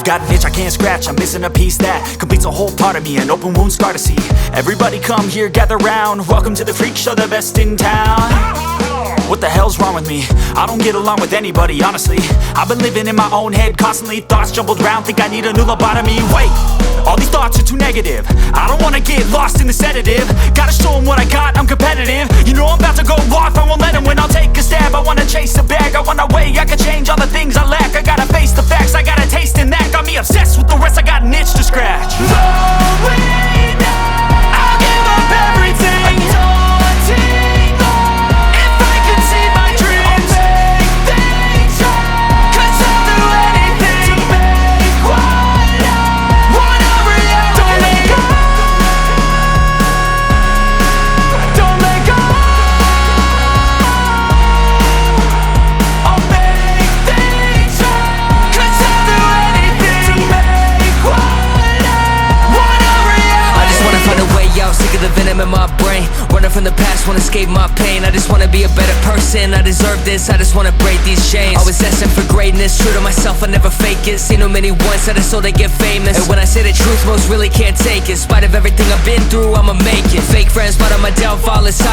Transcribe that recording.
I've got an itch I can't scratch, I'm missing a piece that completes a whole part of me, an open wound scar to see. Everybody come here, gather round, welcome to the freak show, the best in town. What the hell's wrong with me? I don't get along with anybody, honestly. I've been living in my own head constantly, thoughts jumbled round, think I need a new lobotomy. Wait, all these thoughts are too negative, I don't wanna get lost in the sedative. Gotta show them what I got, I'm competitive. You know I'm about to go off, I won't let them win. I'll take a stab, I wanna chase a bag, I wanna weigh, I can change all the things I lack. I gotta face the facts, I got a taste in that. Got me obsessed with the rest, I got an itch to scratch. Slowing down, I'll give up everything. Daunting all, if I could see my dreams, I'll make things right. 'Cause I'll do anything to make what I want a reality. Don't let go, don't let go. I'll make things right. 'Cause I'll do anything to make what I want a reality. I just wanna find a way out, sick of the venom in my brain. Running from the past, wanna escape my pain. I just wanna be a better person, I deserve this. I just wanna break these chains. Always asking for greatness, true to myself, I never fake it. Seen too many once, I just so they get famous. And when I say the truth, most really can't take it. In spite of everything I've been through, I'ma make it. Fake friends, but on my downfall, it's